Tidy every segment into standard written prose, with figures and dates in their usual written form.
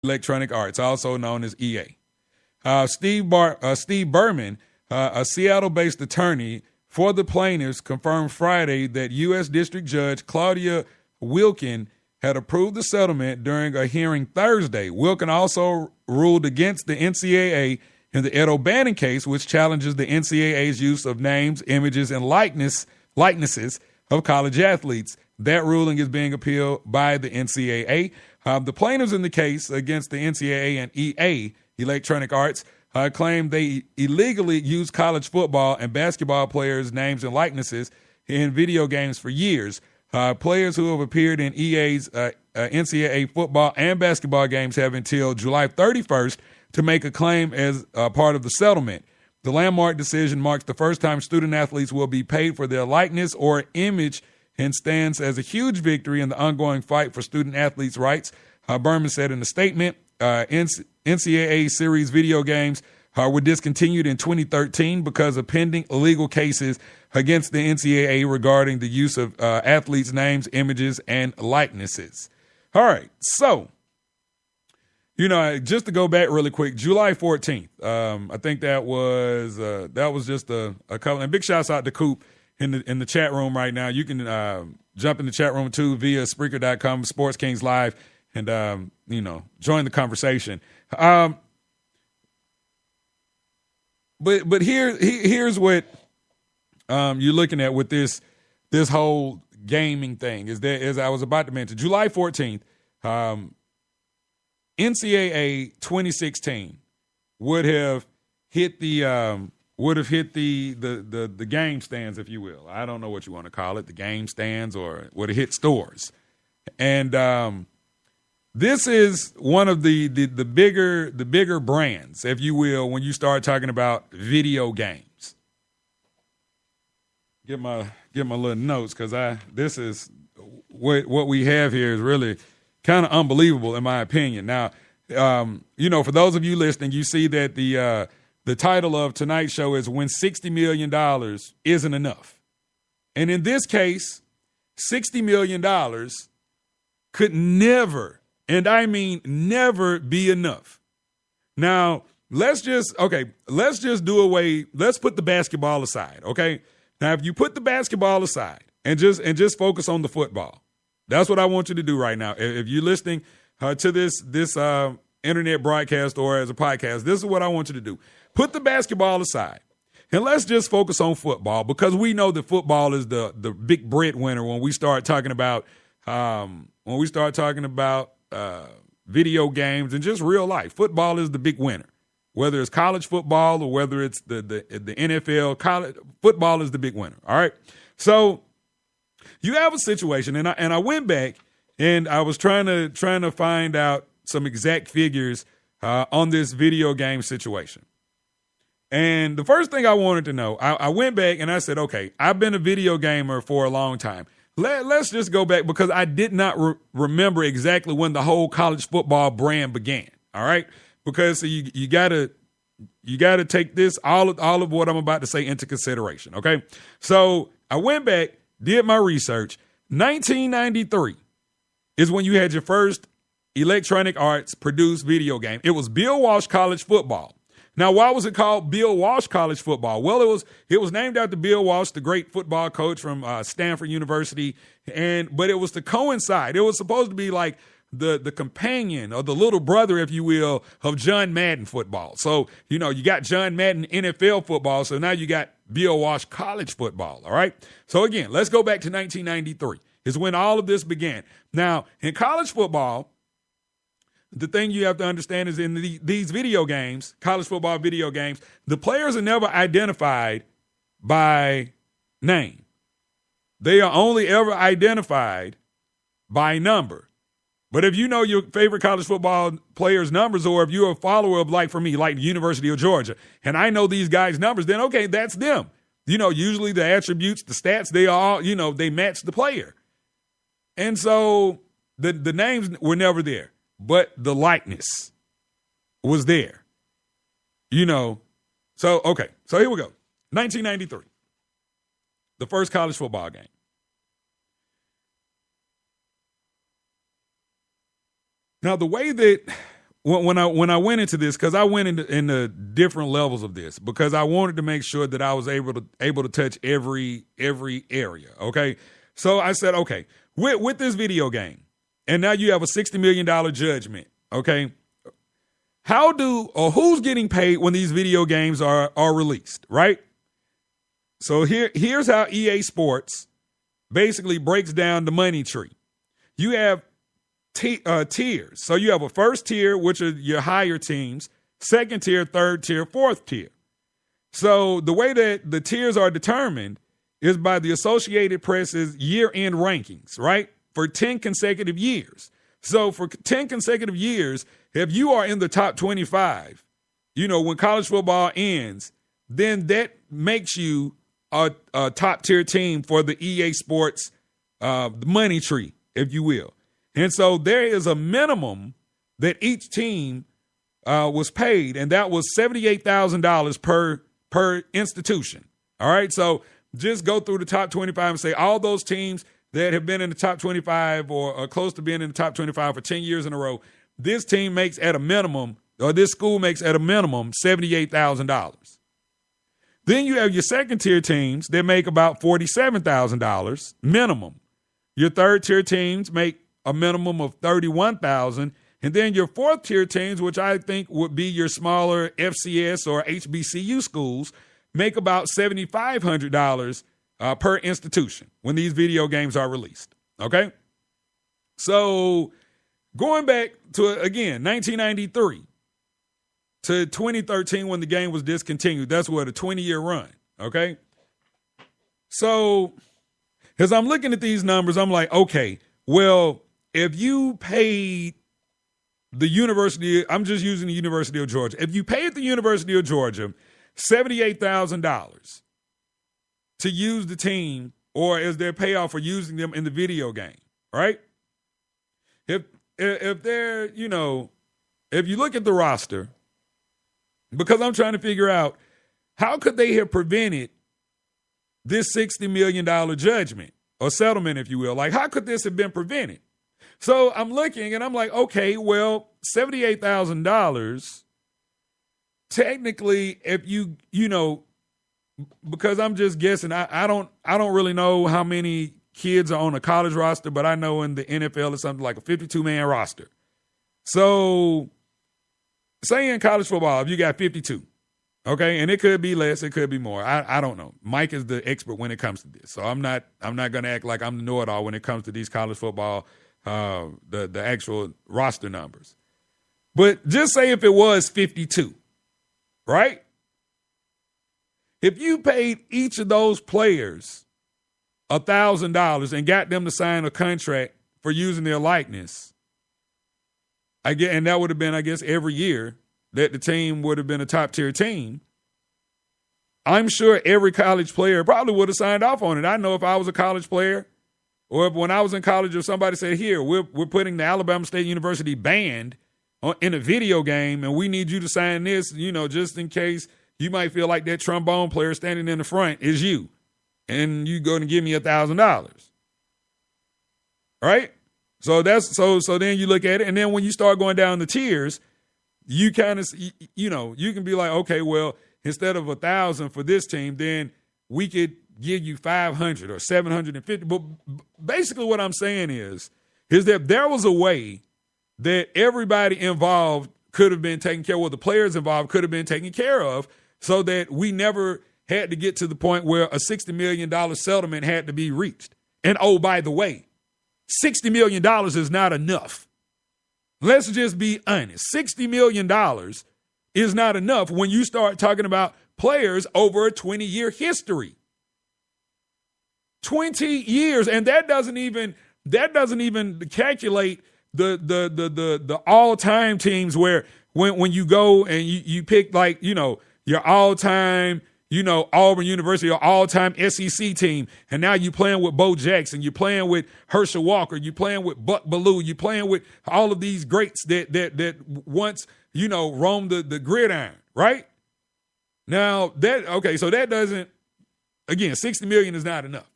Electronic Arts, also known as EA. Steve Berman, a Seattle-based attorney for the plaintiffs, confirmed Friday that U.S. District Judge Claudia Wilkin had approved the settlement during a hearing Thursday. Wilkin also ruled against the NCAA in the Ed O'Bannon case, which challenges the NCAA's use of names, images, and likenesses of college athletes. That ruling is being appealed by the NCAA. The plaintiffs in the case against the NCAA and EA, Electronic Arts, claim they illegally used college football and basketball players' names and likenesses in video games for years. Players who have appeared in EA's NCAA football and basketball games have until July 31st to make a claim as part of the settlement. The landmark decision marks the first time student athletes will be paid for their likeness or image and stands as a huge victory in the ongoing fight for student athletes' rights. Berman said in a statement, NCAA series video games were discontinued in 2013 because of pending legal cases against the NCAA regarding the use of athletes' names, images, and likenesses. All right, so, just to go back really quick, July 14th, I think that was just a couple. And big shouts out to Coop in the chat room right now. You can jump in the chat room too via Spreaker.com, Sports Kings Live, and join the conversation. But here's what you're looking at with this whole gaming thing is that, as I was about to mention, July 14th, NCAA 2016 would have hit the game stands, if you will. I don't know what you want to call it, the game stands, or would have hit stores. And this is one of the bigger brands, if you will, when you start talking about video games. Get my little notes, because this is what we have here is really kind of unbelievable in my opinion. Now, for those of you listening, you see that the title of tonight's show is "When $60 Million Isn't Enough," and in this case, $60 million could never, and I mean never, be enough. Now, let's just put the basketball aside, okay? Now, if you put the basketball aside and just focus on the football, that's what I want you to do right now. If you're listening to this internet broadcast or as a podcast, this is what I want you to do. Put the basketball aside and let's just focus on football, because we know that football is the big breadwinner when we start talking about video games and just real life. Football is the big winner. Whether it's college football or whether it's the NFL, college football is the big winner. All right. So you have a situation, and I went back and I was trying to find out some exact figures on this video game situation. And the first thing I wanted to know, I went back and I said, okay, I've been a video gamer for a long time. Let's just go back, because I did not remember exactly when the whole college football brand began. All right. Because you gotta take this, all of what I'm about to say, into consideration. Okay. So I went back, did my research. 1993 is when you had your first Electronic Arts produced video game. It was Bill Walsh College Football. Now, why was it called Bill Walsh College Football? Well, it was named after Bill Walsh, the great football coach from Stanford University, but it was to coincide. It was supposed to be like the companion or the little brother, if you will, of John Madden football. So, you got John Madden NFL football, so now you got Bill Walsh College Football, all right? So, again, let's go back to 1993 is when all of this began. Now, in college football, the thing you have to understand is in these video games, college football video games, the players are never identified by name. They are only ever identified by number. But if you know your favorite college football players' numbers, or if you're a follower of, like for me, like the University of Georgia, and I know these guys' numbers, then okay, that's them. Usually the attributes, the stats, they all, they match the player. And so the names were never there, but the likeness was there. So, okay, so here we go. 1993, the first college football game. Now, the way that when I went into this, because I went into different levels of this, because I wanted to make sure that I was able to touch every area. Okay, so I said, okay, with this video game, and now you have a $60 million judgment. Okay, who's getting paid when these video games are released, right? So here's how EA Sports basically breaks down the money tree. You have tiers. So you have a first tier, which are your higher teams, second tier, third tier, fourth tier. So the way that the tiers are determined is by the Associated Press's year-end rankings, right? For 10 consecutive years. So for 10 consecutive years, if you are in the top 25, when college football ends, then that makes you a top tier team for the EA Sports money tree, if you will. And so there is a minimum that each team was paid, and that was $78,000 per institution. All right, so just go through the top 25 and say all those teams that have been in the top 25 or close to being in the top 25 for 10 years in a row, this team makes at a minimum, or this school makes at a minimum $78,000. Then you have your second tier teams that make about $47,000 minimum. Your third tier teams make a minimum of $31,000, and then your fourth tier teams, which I think would be your smaller FCS or HBCU schools, make about $7,500 per institution when these video games are released. Okay, so going back to again 1993 to 2013 when the game was discontinued, that's what a 20-year run. Okay, so as I'm looking at these numbers, I'm like, okay, well, if you paid the University, I'm just using the University of Georgia. If you paid the University of Georgia $78,000 to use the team, or as their payoff for using them in the video game, right? If they're, if you look at the roster, because I'm trying to figure out how could they have prevented this $60 million judgment or settlement, if you will? Like, how could this have been prevented? So I'm looking and I'm like, okay, well, $78,000, technically, if because I'm just guessing, I don't really know how many kids are on a college roster, but I know in the NFL it's something like a 52-man roster. So say in college football, if you got 52, okay, and it could be less, it could be more. I don't know. Mike is the expert when it comes to this, so I'm not going to act like I'm the know-it-all when it comes to these college football, the actual roster numbers. But just say if it was 52, right? If you paid each of those players $1,000 and got them to sign a contract for using their likeness, and that would have been, I guess, every year that the team would have been a top-tier team, I'm sure every college player probably would have signed off on it. I know if I was a college player, or if when I was in college, if somebody said, here, we're putting the Alabama State University band in a video game, and we need you to sign this, just in case you might feel like that trombone player standing in the front is you, and you go and give me $1,000, right? So that's so then you look at it, and then when you start going down the tiers, you kind of you can be like, okay, well, instead of $1,000 for this team, then we could give you $500 or $750. But basically, what I'm saying is that there was a way that everybody involved could have been taken care of, the players involved could have been taken care of, so that we never had to get to the point where a $60 million settlement had to be reached. And oh, by the way, $60 million is not enough. Let's just be honest. $60 million is not enough when you start talking about players over a 20-year history. 20 years, and that doesn't even calculate the all-time teams where when you go and you pick your all-time, Auburn University or all-time SEC team, and now you're playing with Bo Jackson, you're playing with Herschel Walker, you're playing with Buck Bellew, you're playing with all of these greats that once, roamed the gridiron, right? Now, so that doesn't, again, $60 million is not enough.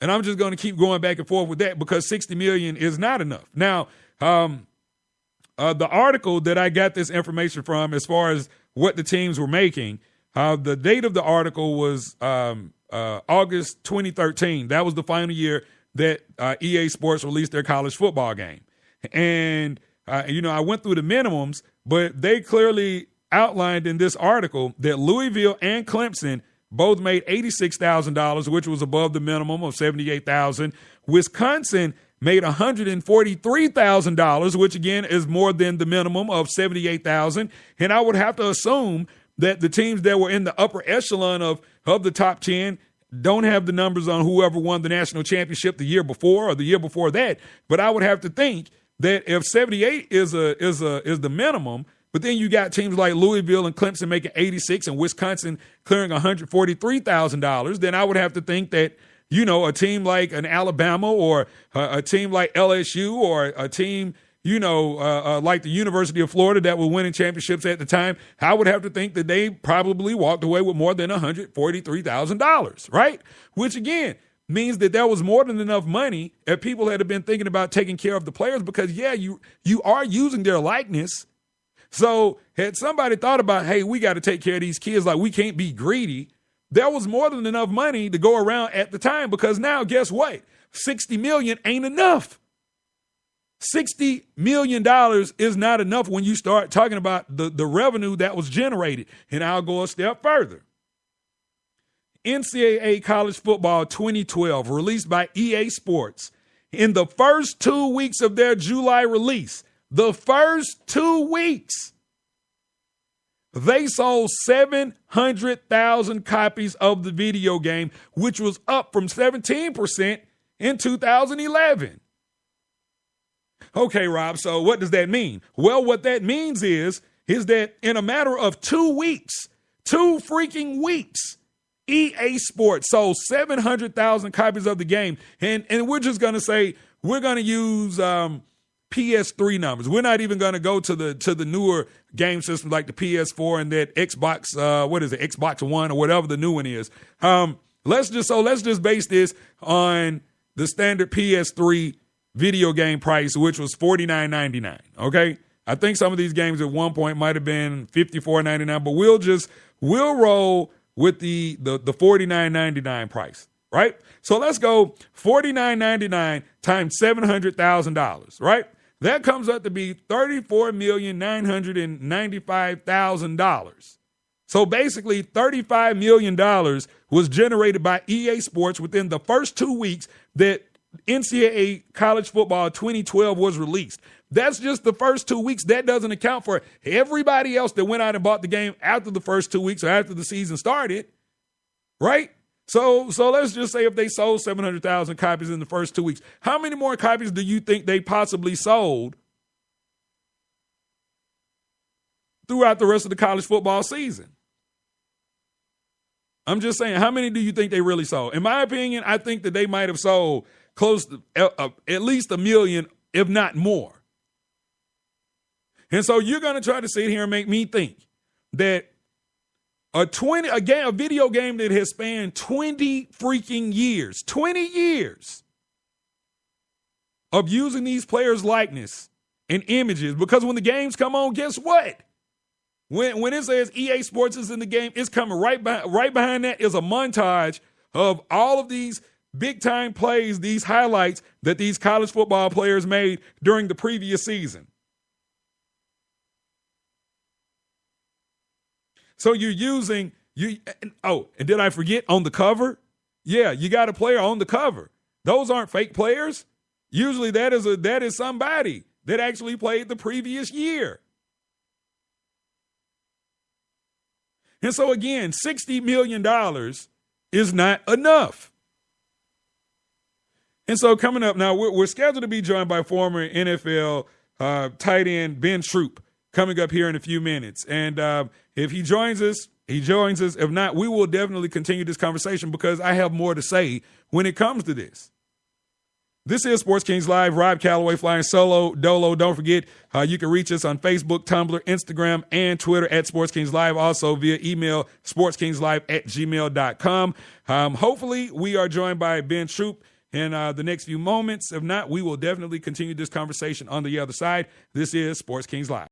And I'm just going to keep going back and forth with that because $60 million is not enough. Now, the article that I got this information from, as far as what the teams were making, the date of the article was August 2013. That was the final year that EA Sports released their college football game. And, I went through the minimums, but they clearly outlined in this article that Louisville and Clemson both made $86,000, which was above the minimum of $78,000. Wisconsin made $143,000, which again is more than the minimum of $78,000. And I would have to assume that the teams that were in the upper echelon of the top 10 don't have the numbers on whoever won the national championship the year before or the year before that. But I would have to think that if 78 is the minimum, but then you got teams like Louisville and Clemson making 86 and Wisconsin clearing $143,000, then I would have to think that, a team like an Alabama or a team like LSU or a team, like the University of Florida that were winning championships at the time, I would have to think that they probably walked away with more than $143,000, right? Which again means that there was more than enough money if people had been thinking about taking care of the players because, you are using their likeness. So had somebody thought about, hey, we got to take care of these kids, like we can't be greedy, there was more than enough money to go around at the time because now guess what? $60 million ain't enough. $60 million is not enough when you start talking about the revenue that was generated. And I'll go a step further. NCAA College Football 2012, released by EA Sports. In the first 2 weeks of their July release, the first 2 weeks, they sold 700,000 copies of the video game, which was up from 17% in 2011. Okay, Rob, so what does that mean? Well, what that means is that in a matter of 2 weeks, 2 freaking weeks, EA Sports sold 700,000 copies of the game. And we're just going to say we're going to use PS3 numbers. We're not even going to go to the newer game systems like the PS4 and that Xbox, Xbox One or whatever the new one is. Let's just base this on the standard PS3 video game price, which was $49.99. Okay, I think some of these games at one point might have been $54.99, but we'll roll with the $49.99 price, right? So let's go $49.99 times $700,000, right? That comes up to be $34,995,000. So basically $35 million was generated by EA Sports within the first 2 weeks that NCAA College Football 2012 was released. That's just the first 2 weeks. That doesn't account for everybody else that went out and bought the game after the first 2 weeks or after the season started, right? So let's just say if they sold 700,000 copies in the first 2 weeks, how many more copies do you think they possibly sold throughout the rest of the college football season? I'm just saying, how many do you think they really sold? In my opinion, I think that they might have sold close to at least 1 million, if not more. And so you're going to try to sit here and make me think that a video game that has spanned 20 freaking years, 20 years of using these players' likeness and images, because when the games come on, guess what? When it says EA Sports is in the game, it's coming right behind that is a montage of all of these big-time plays, these highlights that these college football players made during the previous season. So you're using and did I forget on the cover? Yeah, you got a player on the cover. Those aren't fake players. Usually that is somebody that actually played the previous year. And so again, $60 million is not enough. And so coming up now, we're scheduled to be joined by former NFL tight end Ben Troop coming up here in a few minutes. And if he joins us, he joins us. If not, we will definitely continue this conversation because I have more to say when it comes to this. This is Sports Kings Live. Rob Calloway flying solo dolo. Don't forget, you can reach us on Facebook, Tumblr, Instagram, and Twitter at Sports Kings Live. Also via email, sportskingslive@gmail.com. Hopefully, we are joined by Ben Troop. in the next few moments. If not, we will definitely continue this conversation on the other side. This is Sports Kings Live.